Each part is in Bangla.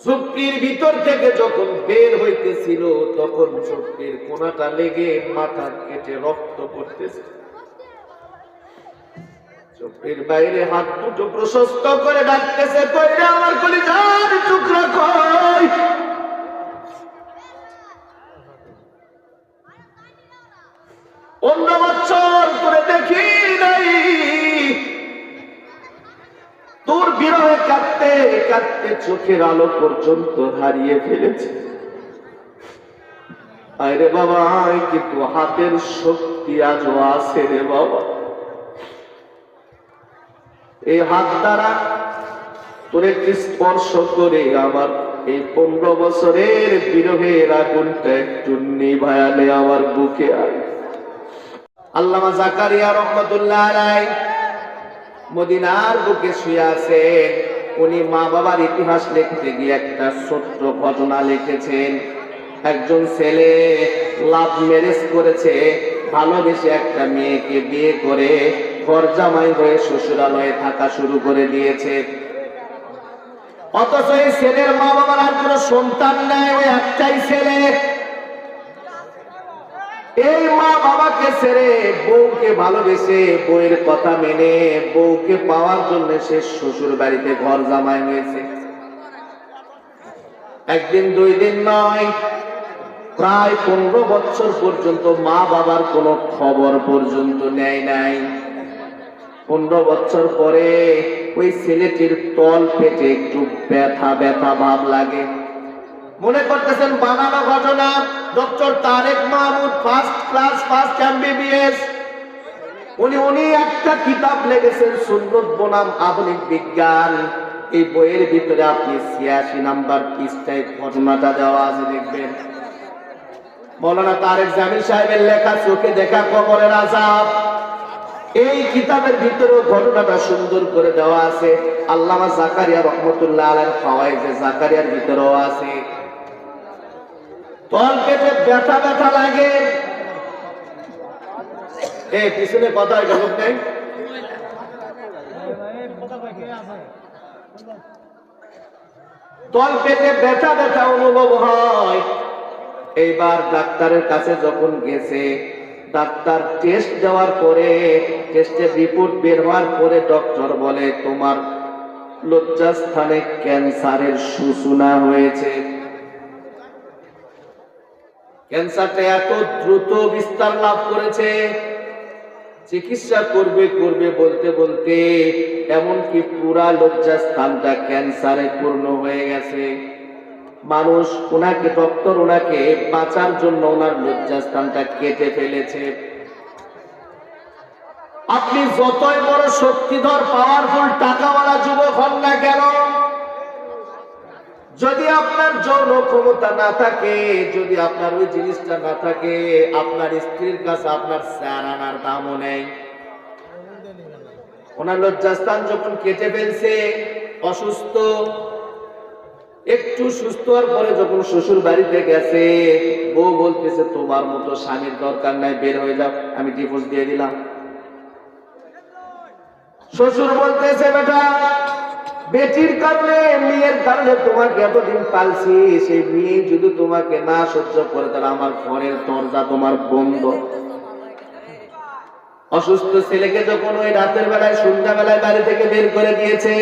চুক্তির ভিতর থেকে যখন বের হইতেছিল তখন চুক্তির কোনাটা লেগে মাথা কেটে রক্ত পড়তেছে। চোখের বাইরে হাত দুটো প্রশস্ত করে ডাকতেছে, কইরে আমার কলিজার টুকরা কই। 15 বছর ধরে দেখি নাই, তোর বিরহে কাঁদতে কাঁদতে চোখের আলো পর্যন্ত হারিয়ে ফেলেছে। আরে বাবা, কিন্তু হাতের শক্তি আজও আছে রে বাবা। এই হাত দ্বারা তোর একটি স্পর্শ করে আমার এই 15 বছরের বিরহের আগুনটা একটু নিভায়ালে আমার বুকে আয়। আল্লামা জাকারিয়া রহমাতুল্লাহ আলাইহি মদিনার বুকে শুয়ে আছেন। উনি মা বাবার ইতিহাস লিখতে গিয়ে একটা ছোট্ট ঘটনা লিখেছেন। একজন ছেলে লাভ ম্যারেজ করেছে, ভালোবেসে একটা মেয়েকে বিয়ে করে ঘর জামাই হয়ে শ্বশুরালয়ে থাকা শুরু করে দিয়েছে। অথচ এই ছেলের মা বাবার আর কোনো সন্তান নাই, ওই একটাই ছেলে। এই মা বাবাকে ছেড়ে বউকে ভালোবেসে বউয়ের কথা মেনে বউকে পাওয়ার জন্য সে শ্বশুর বাড়িতে ঘর জামাই হয়েছে। একদিন দুই দিন নয়, প্রায় 15 বছর পর্যন্ত মা বাবার কোনো খবর পর্যন্ত নেয় নাই। 15 বছর পরে ওই ছেলেটির তল পেটে একটু ব্যথা ব্যথা ভাব লাগে। মনে করতেছেন বানানো ঘটনা। Doctor Tarek Mahmud, first class, first MBBS, উনি একটা কিতাব লিখেছেন সুন্নত বনাম আধুনিক বিজ্ঞান। এই বইয়ের ভিতরে আপনি 86 নাম্বার পৃষ্ঠায় ঘটনাটা দেওয়া আছে, দেখবেন। মৌলানা তারেক জামিল সাহেবের লেখা চোখে দেখা কবরের আযাব, এই কিতাবের ভিতরে ঘটনাটা সুন্দর করে দেওয়া আছে। আল্লামা জাকারিয়া রহমাতুল্লাহ আলাইহির ফাওয়ায়েজে জাকারিয়ার ভিতরেও আছে। তল পেটে ব্যথা ব্যথা লাগে। এই পিছনে কথা গেল নেই, তল পেটে ব্যথা ব্যথা অনুভব হয়। এইবার ডাক্তারের কাছে যখন গেছে, ডাক্তার টেস্ট দেওয়ার পরে, টেস্টের রিপোর্ট বের হওয়ার পরে ডক্টর বলে তোমার লজ্জাস্থানে ক্যান্সারের সূচনা হয়েছে। ক্যান্সারটা এত দ্রুত বিস্তার লাভ করেছে, চিকিৎসা করবে করবে বলতে বলতে এমনকি পুরা লজ্জাস্থানটা ক্যান্সারে পূর্ণ হয়ে গেছে। মানুষ ডক্টর ওনাকে বাঁচার জন্য ওনার লজ্জাস্থানটা কেটে ফেলেছে। আপনি যতই বড় শক্তিধর পাওয়ারফুল টাকাওয়ালা যুবক হন না কেন, যদি আপনার যৌন ক্ষমতা না থাকে, যদি আপনার ওই জিনিসটা না থাকে, আপনার স্ত্রীর কাছে আপনার 4 আনার দামও নেই। ওনার লজ্জাস্থান যখন কেটে ফেলছে, অসুস্থ, একটু সুস্থ হওয়ার পরে যখন শ্বশুর বাড়িতে গেছে, বউ বলতেছে তোমার মতো স্বামীর দরকার নাই, বের হয়ে যাও, আমি ডিভোর্স দিয়ে দিলাম। শ্বশুর বলতেছে বেটা, বেটির কারণে, মেয়ের কারণে তোমাকে এতদিন পালছি, সেই মেয়ে যদি তোমাকে না সহ্য করে তাহলে আমার ঘরের দরজা তোমার বন্ধ। অসুস্থ ছেলেকে যখন ওই রাতের বেলায়, সন্ধ্যা বেলায় বাড়ি থেকে বের করে দিয়েছে,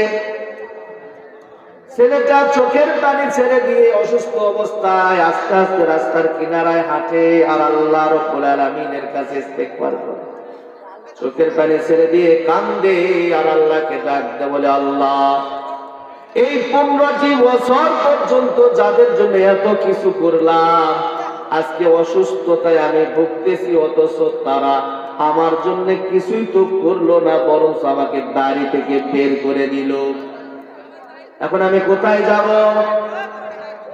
ছেলেটা চোখের পানি ছেড়ে দিয়ে অসুস্থ অবস্থায় আস্তে আস্তে রাস্তার কিনারায় হাঁটে আর আল্লাহ রাব্বুল আলামিনের কাছে ইস্তেগফার করে। চোখের পানি ছেড়ে দিয়ে কান্দে আর আল্লাহকে ডাক দেয়, বলে আল্লাহ, এই 15টি বছর পর্যন্ত যাদের জন্য এত কিছু করলাম, আজকে অসুস্থতায় আমি ভুগতেছি, অথচ তারা আমার জন্য কিছুই তো করলো না, বরং আমাকে বাড়ি থেকে বের করে দিল। এখন আমি কোথায় যাব?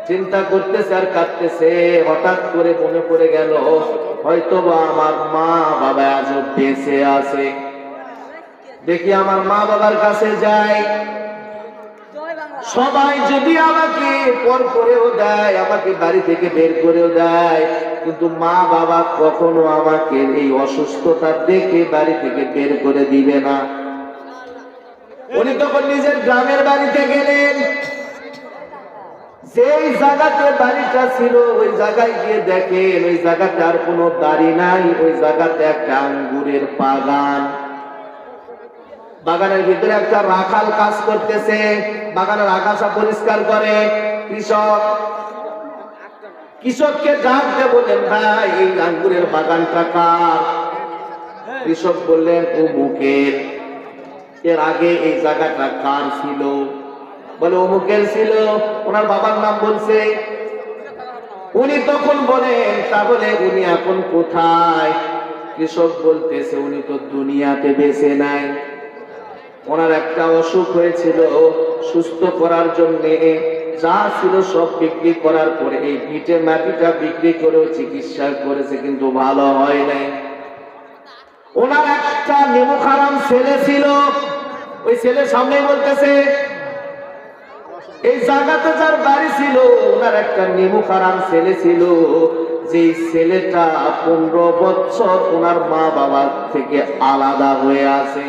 চিন্তা করতেছে আর কাঁদতেছে। হঠাৎ করে মনে পড়ে গেল, হয়তোবা আমার মা বাবা আজও বেঁচে আছে। দেখি আমার মা বাবার কাছে যাই, সবাই যদি আমাকে পর করেও দেয়, আমাকে বাড়ি থেকে বের করেও দেয়, কিন্তু মা বাবা কখনো আমাকে এই অসুস্থতা দেখে বাড়ি থেকে বের করে দিবে না। উনি তখন নিজের গ্রামের বাড়িতে গেলেন। যেই জায়গাতে বাড়িটা ছিল ওই জায়গায় গিয়ে দেখেন ওই জায়গাতে আর কোনো দাড়ি নাই, ওই জায়গাতে একটা আঙ্গুরের বাগান। বাগানের ভিতরে একটা রাখাল কাজ করতেছে, বাগানের আগাছা পরিষ্কার করে। কৃষককে ডাক দিয়ে বললেন, ভাই এই আঙ্গুরের বাগানটা কার? কৃষক বললেন, অমুকের। এর আগে এই জায়গাটা কার ছিল? বলে অমুকের ছিল। ওনার বাবার নাম বলছে। উনি তখন বলেন, তাহলে উনি এখন কোথায়? কৃষক বলতেছে, উনি তো দুনিয়াতে বেঁচে নাই। ওনার একটা অসুখ হয়েছিল, সুস্থ করার জন্য যা ছিল সব বিক্রি করার পরে এই ভিটে মাটিটা বিক্রি করেও চিকিৎসা করেছে, কিন্তু ভালো হয় নাই। ওনার একটা নেমুখারাম ছেলে ছিল, ওই ছেলের সামনে বলতেছে, এই জায়গাতে যার বাড়ি ছিল ওনার একটা নেমুখারাম ছেলে ছিল, যে ছেলেটা 15 বছর ওনার মা বাবা থেকে আলাদা হয়ে আছে।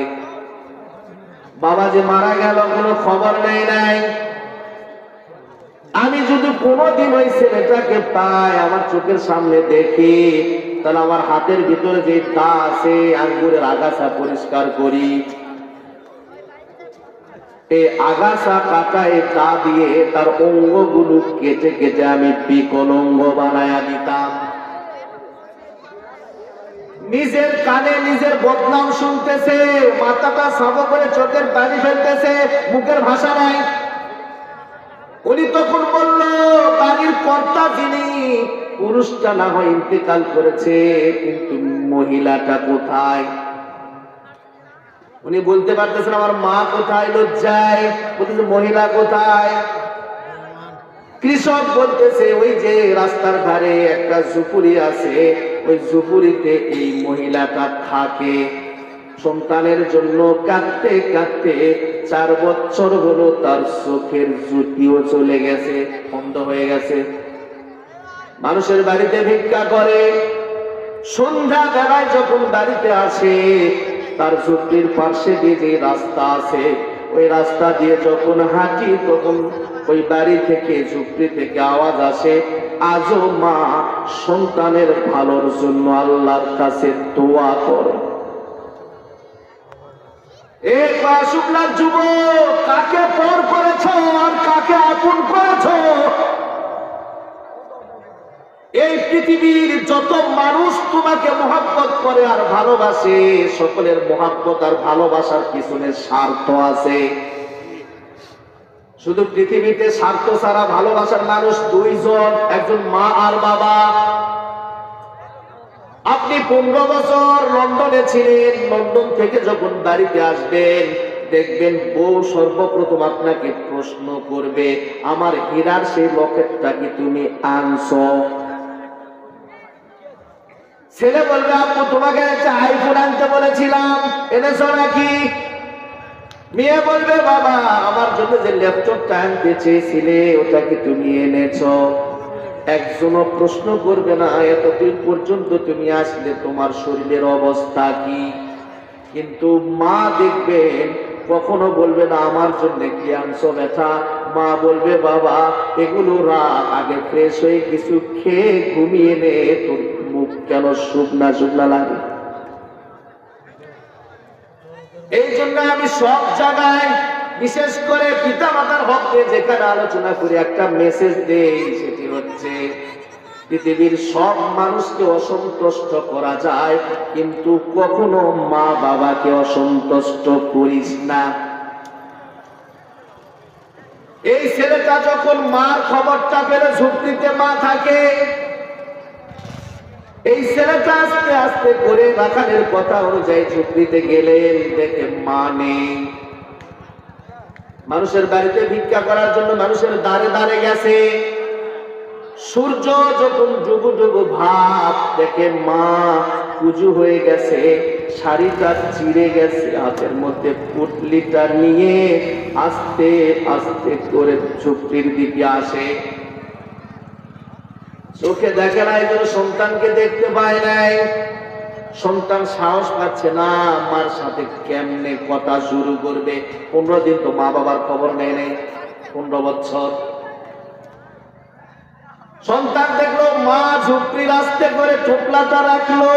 বাবা যে মারা গেল কোনো খবর নেই নাই। আমি যদি কোনোদিন ওই ছেলেটাকে পাই, আমার চোখের সামনে দেখি, তাহলে আমার হাতের ভিতরে যে দা আছে আঙ্গুরের আগাছা পরিষ্কার করি, এই আগাছা কাটা এই দা দিয়ে তার অঙ্গগুলো কেটে কেটে আমি বিকলঙ্গ বানায়া দিতাম। নিজের কানে নিজের বদনাম শুনতেছে, মাথাটা সাবো করে চোখের পানি ফেলতেছে, মুখের ভাষা নাই। উনি তখন বলল, বাড়ির কর্তা যিনি, পুরুষটা না হয় ইন্তেকাল করেছে, কিন্তু মহিলাটা কোথায়? উনি বলতে পারতেছেন আমার মা কোথায়, লজ্জায় বলতেছে মহিলা কোথায়? কৃষক বলতেছে, ওই যে রাস্তার ধারে একটা ঝুপুরি আছে, ওই ঝুপুরিতে এই মহিলাটা থাকে। সন্তানের জন্য কাঁদতে কাঁদতে 4 বছর হলো, তার চোখের জ্যোতিও চলে গেছে, বন্ধ হয়ে গেছে। মানুষের বাড়িতে ভিক্ষা করে, সন্ধ্যা বেলায় যখন বাড়িতে আসে, তার ঝুপড়ির পাশে দিয়ে যে রাস্তা আছে, ওই রাস্তা দিয়ে যখন হাঁটি, তখন ওই বাড়ি থেকে ঝুপড়ি থেকে আওয়াজ আসে, আজও মা সন্তানের ভালোর জন্য আল্লাহর কাছে দোয়া করো। এই শুক্লার যুবক, কাকে পর করেছ আর কাকে আপন করেছ? এই পৃথিবীর যত মানুষ তোমাকে মহব্বত করে আর ভালোবাসে, সকলের মহব্বত আর ভালোবাসার পিছনে স্বার্থ আছে। শুধু পৃথিবীতে স্বার্থ ছাড়া ভালোবাসার মানুষ 2 জন, একজন মা আর বাবা। আপনি 15 বছর লন্ডনে ছিলেন, লন্ডন থেকে যখন বাড়িতে আসবেন, দেখবেন বউ সর্বপ্রথম আপনাকে প্রশ্ন করবে, আমার হীরার সেই লকেটটা কি তুমি আনছো? ছেলে বলবে, আপু তোমাকে একটা আইফোন আনতে বলেছিলাম, এনেছো নাকি? মেয়ে বলবে, বাবা আমার জন্য যে ল্যাপটপটা আনতে চেয়েছিলে ওটা কি তুমি এনেছো? একজনও প্রশ্ন করবে না এতদিন পর্যন্ত তুমি আসলে তোমার শরীরের অবস্থা কি। কিন্তু মা দেখবেন কখনো বলবে না আমার জন্য কি আনছো বেটা। মা বলবে, বাবা এগুলো রাখ, আগে ফ্রেশ হয়ে কিছু খেয়ে ঘুমিয়ে নে, তোর মুখ কেন শুকনা শুকনা লাগে। এই জন্য আমি সব জায়গায়, বিশেষ করে পিতা মাতার হককে যেখানে আলোচনা করি, একটা মেসেজ দেই, সেটি হচ্ছে পৃথিবীর সব মানুষকে অসন্তুষ্ট করা যায়, কিন্তু কখনো মা বাবাকে অসন্তুষ্ট করিস না। এই ছেলেটা যখন মার খবরটা পেলে, ঝুপড়িতে মা থাকে, এই ছেলেটা আস্তে আস্তে করে রাখালের কথা অনুযায়ী ঝুপড়িতে গেলেন, দেখে মা নেই। মানুষের বাড়িতে ভিক্ষা করার জন্য মানুষের দ্বারে দ্বারে গেছে। সূর্য যখন ডুবু ডুবু ভাব, দেখে মা কুজু হয়ে গেছে, শাড়িটা চিড়ে গেছে, হাতের মধ্যে পুটলিটা নিয়ে আস্তে আস্তে করে ঝুপড়ির দিকে আসে। চোখে দেখে নাই, সন্তানকে দেখতে পায় নাই। সন্তান সাহস পাচ্ছে না মার সাথে কেমনে কথা শুরু করবে। 15 দিন তো মা বাবার খবর নেয় নাই, 15 বছর। সন্তান দেখলো মা ঝুপড়ির আস্তে করে ঠোপলাটা রাখলো,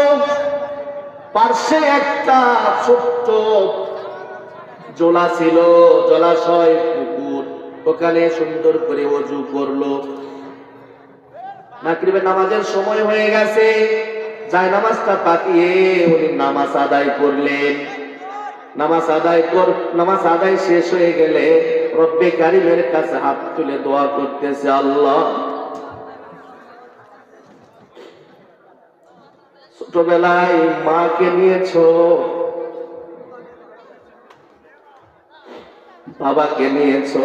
পার্শ্বে একটা ছোট্ট জোলা ছিল, জলাশয় পুকুর, ওখানে সুন্দর করে ওযু করলো। মাগরিবের নামাজের সময় হয়ে গেছে, যায় নামাজটা পাঠিয়ে উনি নামাজ আদায় করলেন। নামাজ আদায় শেষ হয়ে গেলে রব্বে কারিমের কাছে হাত তুলে দোয়া করতেছে, আল্লাহ ছোটবেলায় মাকে নিয়েছো, বাবাকে নিয়েছো,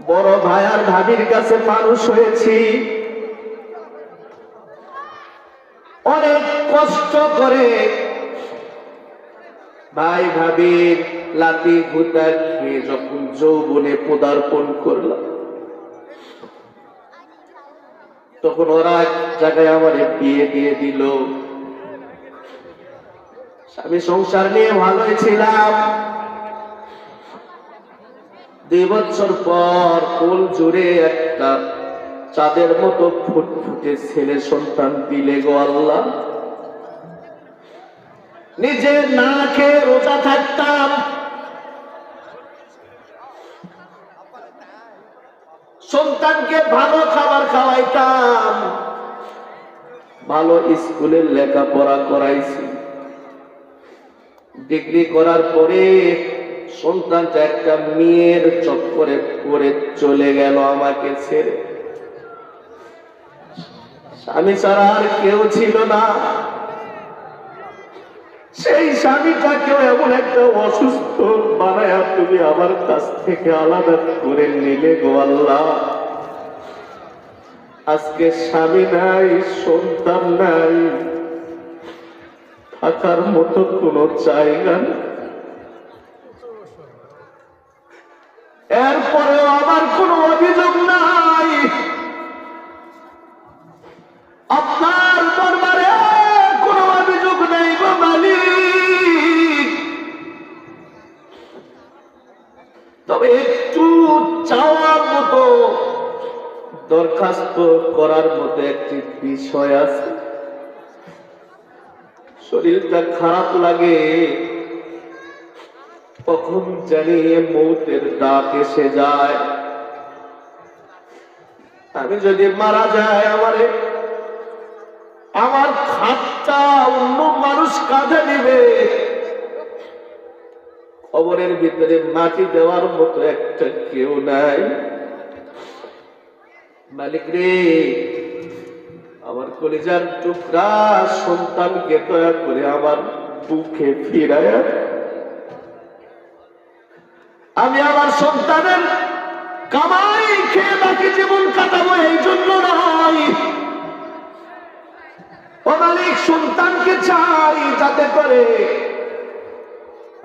বড় ভাই আর ভাবির কাছে মানুষ হয়েছি, অনেক কষ্ট করে ভাই ভাবির লাতি ঘুটা খেয়ে যখন যৌবনে পদার্পণ করলাম, তখন ওরা এক জায়গায় আমার বিয়ে দিয়ে দিল। স্বামী সংসার নিয়ে ভালোই ছিলাম। 2 বছর পর কোল জুড়ে একটা চাঁদের মতো ফুটফুটে ছেলে সন্তান দিলে গো আল্লাহ। নিজে না খেয়ে রোজা থাকতাম, সন্তানকে ভালো খাবার খাওয়াইতাম, ভালো স্কুলের লেখাপড়া করাইছি। ডিগ্রি করার পরে সন্তানটা একটা মেয়ের চক্করে পড়ে চলে গেল আমাকে ছেড়ে। স্বামী ছাড়া আর কেউ ছিল না। সেই স্বামীটাকেও এমন একটা অসুস্থ বানায়া তুমি আমার কাছ থেকে আলাদা করে নিলে গো আল্লাহ। আজকে স্বামী নাই, সন্তান নাই, থাকার মতো কোনো জায়গা নেই। এরপরেও আমার কোনো অভিযোগ নাই। আপনার দরবারে কোনো অভিযোগ নেই গো মালিক। তবে একটু চাওয়ার মতো, দরখাস্ত করার মতো একটি বিষয় আছে। শরীরটা খারাপ লাগে, কখন জানি মৌতের ডাক এসে যায়। আমি যদি মারা যায়, আমার খাটটা অন্য মানুষ কাঁধে নিবে। কবরের ভিতরে মাটি দেওয়ার মতো একটা কেউ নাই। মালিক রে, আমার কলিজার টুকরা সন্তানকে দয়া করে আমার বুকে ফিরায়া। আমি আমার সন্তানের কামাই খেয়ে বাকি জীবন কাটাবো এই জন্য নয়। ও মালিক, সন্তানকে চাই যাতে করে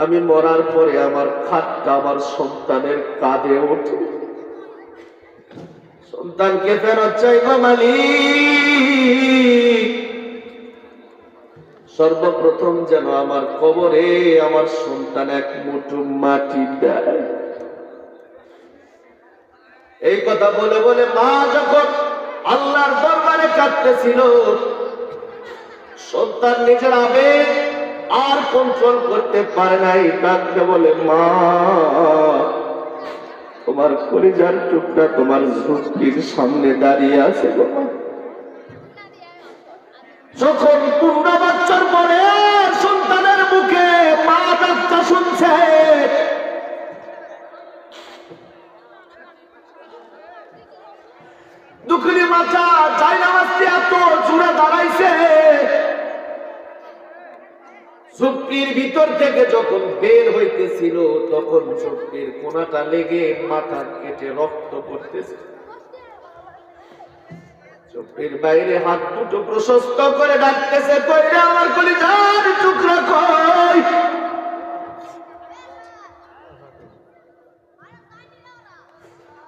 আমি মরার পরে আমার খাটটা আমার সন্তানের কাঁধে ওঠে। সন্তানকে ফেরত চাইবো মালিক। সর্বপ্রথম যেন আমার কবরে আমার সন্তান এক মুঠো মাটি দেয়। এই কথা বলে বলে মা যখন আল্লাহর দরবারে কাঁদতেছিল, সন্তান নিজের আবেগ আর কন্ট্রোল করতে পারে নাই, কাঁদতে বলে, মা তোমার কলিজার টুকরা তোমার ঝুঁকির সামনে দাঁড়িয়ে আছে। যখন 15 বছর পরে সন্তানের মুখে মা ডাকটা শুনছে, দুঃখী মাথা চাই নামাজটি এত জুড়ে দাঁড়াইছে। ঝুঁকির ভিতর থেকে যখন বের হইতেছিল, তখন ঝুঁকির কোনাটা লেগে মাথা কেটে রক্ত পড়তেছে। চোখের বাইরে হাত দুটো প্রশস্ত করে ডাকতেছে, কইরে আমার কলিজার টুকরা কই।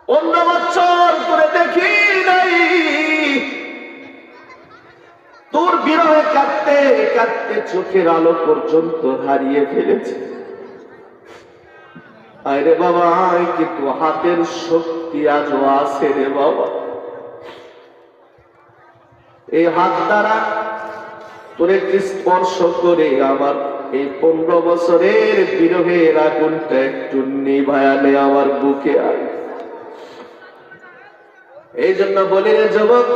15 বছর ধরে দেখি নাই। তোর বিরহে কাঁদতে কাঁদতে চোখের আলো পর্যন্ত হারিয়ে ফেলেছে। আরে বাবা, কিন্তু হাতের শক্তি আজও আছে রে বাবা। এই হাত দ্বারা তোর একটি স্পর্শ করে আমার এই 15 বছরের বিরহের আগুনটা একটু নিভায়ালে আমার বুকে আয়। এই জন্য বলি রে যুবক,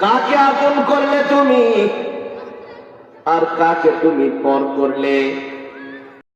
কাকে আপন করলে তুমি আর কাকে তুমি পর করলে?